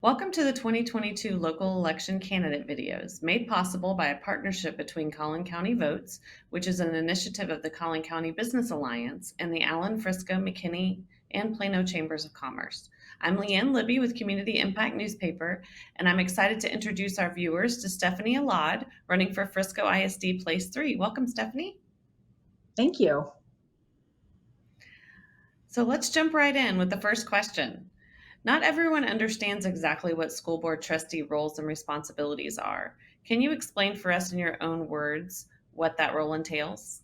Welcome to the 2022 local election candidate videos, made possible by a partnership between Collin County Votes, which is an initiative of the Collin County Business Alliance, and the Allen, Frisco, McKinney, and Plano Chambers of Commerce. I'm Leanne Libby with Community Impact Newspaper, and I'm excited to introduce our viewers to Stephanie Elad, running for Frisco ISD Place 3. Welcome, Stephanie. Thank you. So let's jump right in with the first question. Not everyone understands exactly what school board trustee roles and responsibilities are. Can you explain for us in your own words what that role entails?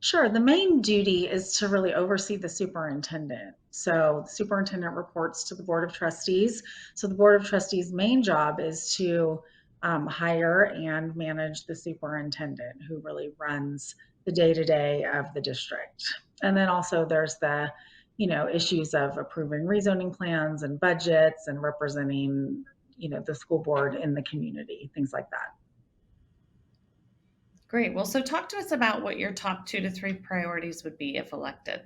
Sure. The main duty is to really oversee the superintendent. So the superintendent reports to the Board of Trustees. So the Board of Trustees' main job is to hire and manage the superintendent who really runs the day-to-day of the district. And then also there's the, issues of approving rezoning plans and budgets and representing, the school board in the community, things like that. Great. Well, so talk to us about what your top 2 to 3 priorities would be if elected.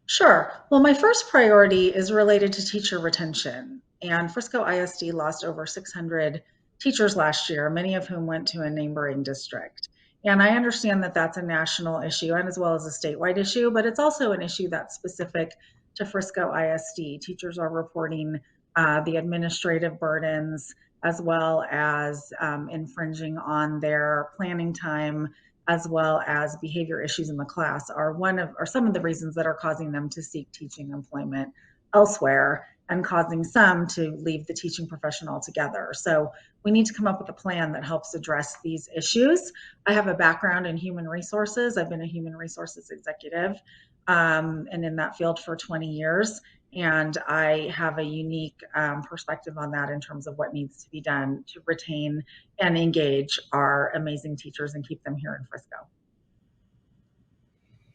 Sure. Well, my first priority is related to teacher retention. And Frisco ISD lost over 600 teachers last year, many of whom went to a neighboring district. And I understand that that's a national issue and as well as a statewide issue, but it's also an issue that's specific to Frisco ISD. Teachers are reporting the administrative burdens as well as infringing on their planning time as well as behavior issues in the class are some of the reasons that are causing them to seek teaching employment elsewhere and causing some to leave the teaching profession altogether. So we need to come up with a plan that helps address these issues. I have a background in human resources. I've been a human resources executive and in that field for 20 years. And I have a unique perspective on that in terms of what needs to be done to retain and engage our amazing teachers and keep them here in Frisco.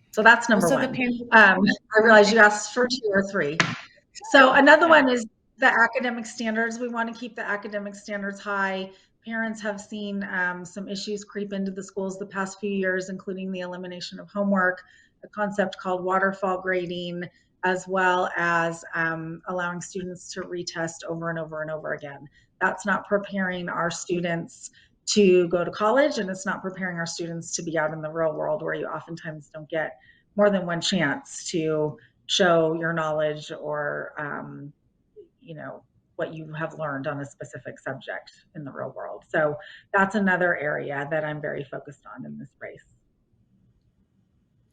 So that's Well, number so the one. pandemic. I realize you asked for 2 or 3. So another one is the academic standards. We want to keep the academic standards high. Parents have seen some issues creep into the schools the past few years, including the elimination of homework, a concept called waterfall grading, as well as allowing students to retest over and over and over again. That's not preparing our students to go to college, and it's not preparing our students to be out in the real world where you oftentimes don't get more than one chance to show your knowledge or what you have learned on a specific subject in the real world. So that's another area that I'm very focused on in this race.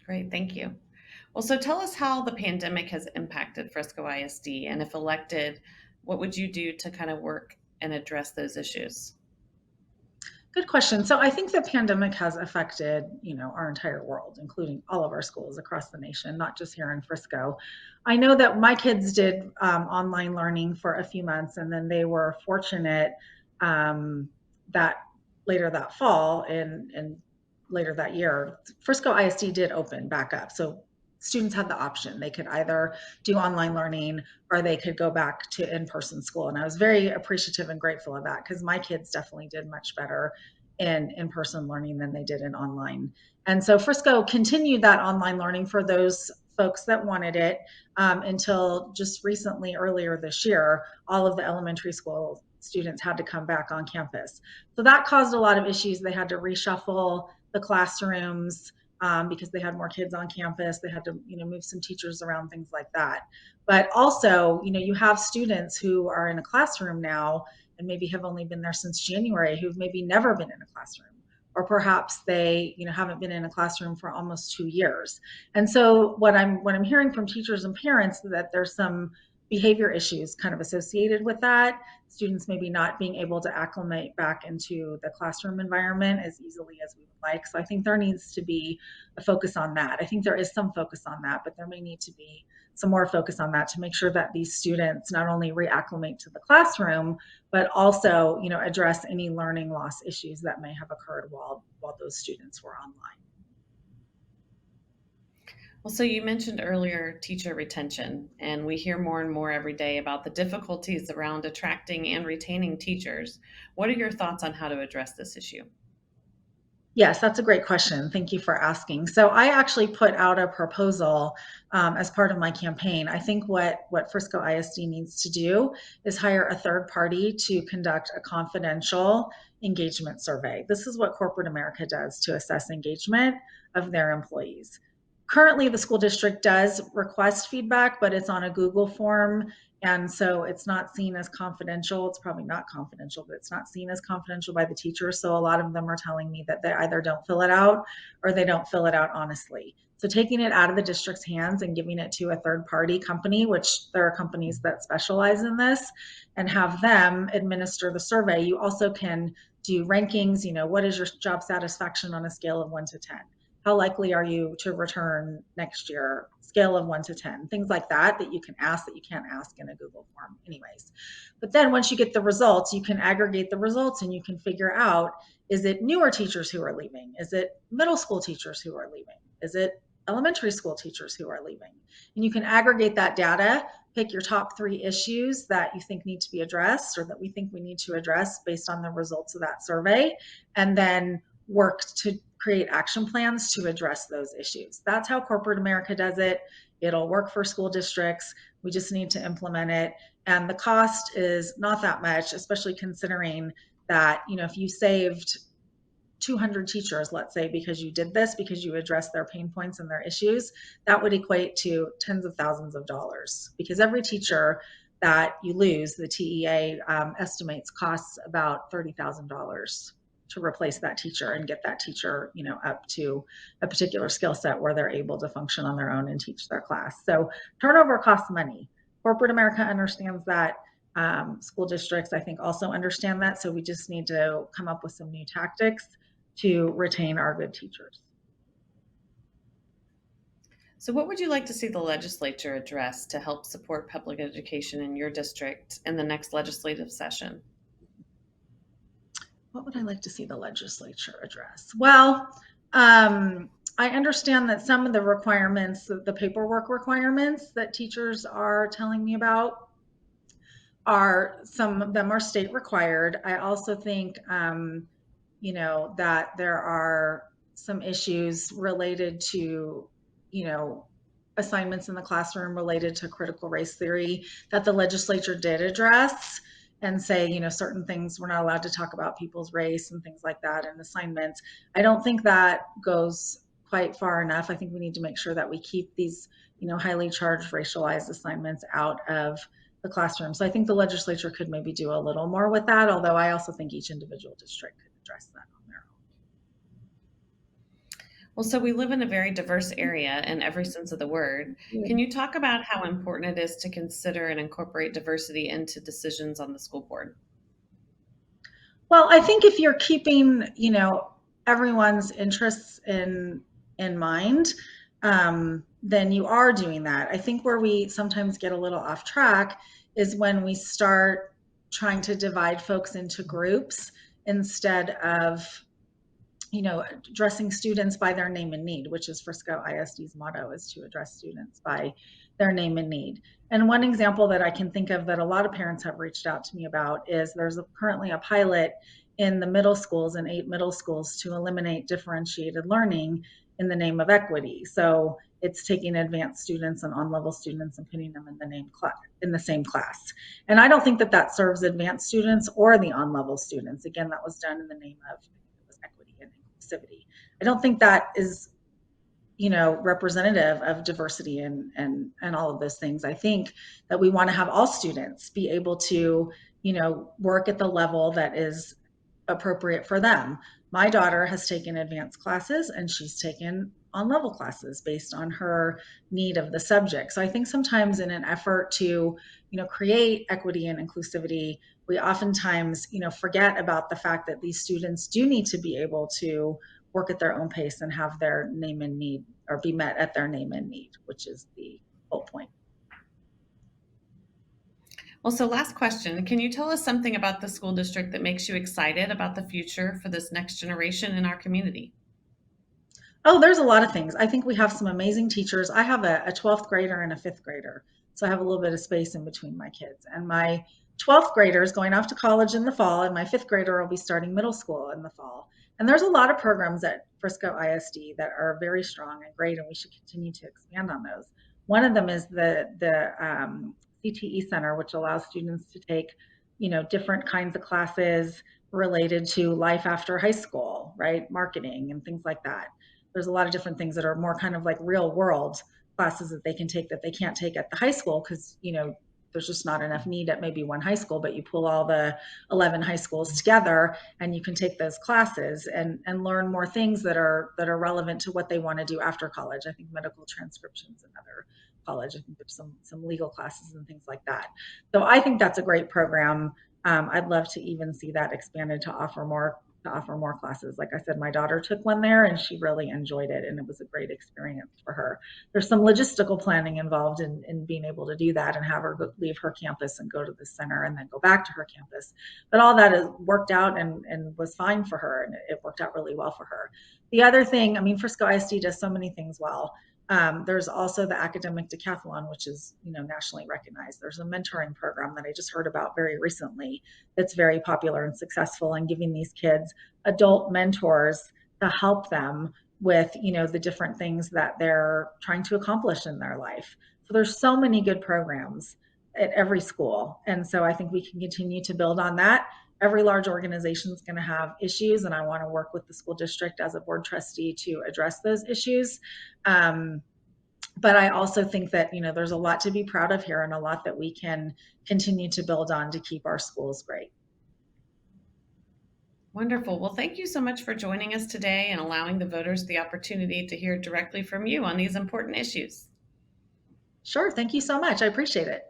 Great, thank you. Well, so tell us how the pandemic has impacted Frisco ISD, and if elected, what would you do to kind of work and address those issues? Good question. So I think the pandemic has affected, our entire world, including all of our schools across the nation, not just here in Frisco. I know that my kids did online learning for a few months, and then they were fortunate that later that fall and later that year, Frisco ISD did open back up. So students had the option. They could either do online learning or they could go back to in-person school. And I was very appreciative and grateful of that because my kids definitely did much better in in-person learning than they did in online. And so Frisco continued that online learning for those folks that wanted it until just recently, earlier this year, all of the elementary school students had to come back on campus. So that caused a lot of issues. They had to reshuffle the classrooms because they had more kids on campus. They had to, move some teachers around, things like that. But also, you have students who are in a classroom now and maybe have only been there since January who've maybe never been in a classroom. Or perhaps they, haven't been in a classroom for almost 2 years. And so what I'm hearing from teachers and parents that there's some behavior issues kind of associated with that. Students maybe not being able to acclimate back into the classroom environment as easily as we would like. So I think there needs to be a focus on that. I think there is some focus on that, but there may need to be some more focus on that to make sure that these students not only reacclimate to the classroom, but also, address any learning loss issues that may have occurred while those students were online. Well, so you mentioned earlier teacher retention, and we hear more and more every day about the difficulties around attracting and retaining teachers. What are your thoughts on how to address this issue? Yes, that's a great question. Thank you for asking. So I actually put out a proposal as part of my campaign. I think what Frisco ISD needs to do is hire a third party to conduct a confidential engagement survey. This is what corporate America does to assess engagement of their employees. Currently, the school district does request feedback, but it's on a Google form. And so it's not seen as confidential. It's probably not confidential, but it's not seen as confidential by the teachers. So a lot of them are telling me that they either don't fill it out or they don't fill it out honestly. So taking it out of the district's hands and giving it to a third party company, which there are companies that specialize in this, and have them administer the survey. You also can do rankings, what is your job satisfaction on a scale of 1 to 10? How likely are you to return next year? Scale of 1 to 10, things like that you can ask that you can't ask in a Google form anyways. But then once you get the results, you can aggregate the results and you can figure out, is it newer teachers who are leaving? Is it middle school teachers who are leaving? Is it elementary school teachers who are leaving? And you can aggregate that data, pick your top 3 issues that you think need to be addressed or that we think we need to address based on the results of that survey, and then work to create action plans to address those issues. That's how corporate America does it. It'll work for school districts. We just need to implement it. And the cost is not that much, especially considering that, if you saved 200 teachers, let's say, because you did this, because you addressed their pain points and their issues, that would equate to tens of thousands of dollars. Because every teacher that you lose, the TEA estimates costs about $30,000 to replace that teacher and get that teacher, up to a particular skill set where they're able to function on their own and teach their class. So turnover costs money. Corporate America understands that. School districts, I think, also understand that. So we just need to come up with some new tactics to retain our good teachers. So, what would you like to see the legislature address to help support public education in your district in the next legislative session? What would I like to see the legislature address? Well, I understand that some of the requirements, the paperwork requirements that teachers are telling me about, some of them are state required. I also think, that there are some issues related to, assignments in the classroom related to critical race theory that the legislature did address and say, certain things we're not allowed to talk about people's race and things like that in assignments. I don't think that goes quite far enough. I think we need to make sure that we keep these, highly charged racialized assignments out of the classroom. So I think the legislature could maybe do a little more with that, although I also think each individual district could address that on their own. Well, so we live in a very diverse area in every sense of the word. Can you talk about how important it is to consider and incorporate diversity into decisions on the school board? Well, I think if you're keeping, everyone's interests in mind, then you are doing that. I think where we sometimes get a little off track is when we start trying to divide folks into groups instead of, addressing students by their name and need, which is Frisco ISD's motto, is to address students by their name and need. And one example that I can think of that a lot of parents have reached out to me about is there's currently a pilot in the middle schools, in 8 middle schools, to eliminate differentiated learning in the name of equity. So it's taking advanced students and on-level students and putting them in the same class. And I don't think that serves advanced students or the on-level students. Again, that was done in the name of equity and inclusivity. I don't think that is, representative of diversity and all of those things. I think that we want to have all students be able to, work at the level that is appropriate for them. My daughter has taken advanced classes and she's taken on-level classes based on her need of the subject. So I think sometimes in an effort to, create equity and inclusivity, we oftentimes, forget about the fact that these students do need to be able to work at their own pace and have their name and need, or be met at their name and need, which is the whole point. Well, so last question, can you tell us something about the school district that makes you excited about the future for this next generation in our community? Oh, there's a lot of things. I think we have some amazing teachers. I have a 12th grader and a 5th grader. So I have a little bit of space in between my kids. And my 12th grader is going off to college in the fall, and my 5th grader will be starting middle school in the fall. And there's a lot of programs at Frisco ISD that are very strong and great, and we should continue to expand on those. One of them is the Cte Center, which allows students to take, different kinds of classes related to life after high school, right? Marketing and things like that. There's a lot of different things that are more kind of like real world classes that they can take that they can't take at the high school because, there's just not enough need at maybe one high school, but you pull all the 11 high schools together and you can take those classes and learn more things that are relevant to what they want to do after college. I think medical transcriptions another college. I think there's some legal classes and things like that. So I think that's a great program. I'd love to even see that expanded to offer more classes. Like I said, my daughter took one there and she really enjoyed it, and it was a great experience for her. There's some logistical planning involved in being able to do that and have her leave her campus and go to the center and then go back to her campus. But all that has worked out and was fine for her, and it worked out really well for her. The other thing, I mean, Frisco ISD does so many things well. There's also the academic decathlon, which is nationally recognized. There's a mentoring program that I just heard about very recently that's very popular and successful, and giving these kids adult mentors to help them with the different things that they're trying to accomplish in their life. So there's so many good programs at every school, and so I think we can continue to build on that. Every large organization is going to have issues, and I want to work with the school district as a board trustee to address those issues. um, but I also think that there's a lot to be proud of here and a lot that we can continue to build on to keep our schools great. Wonderful. Well, thank you so much for joining us today and allowing the voters the opportunity to hear directly from you on these important issues. Sure, thank you so much. I appreciate it.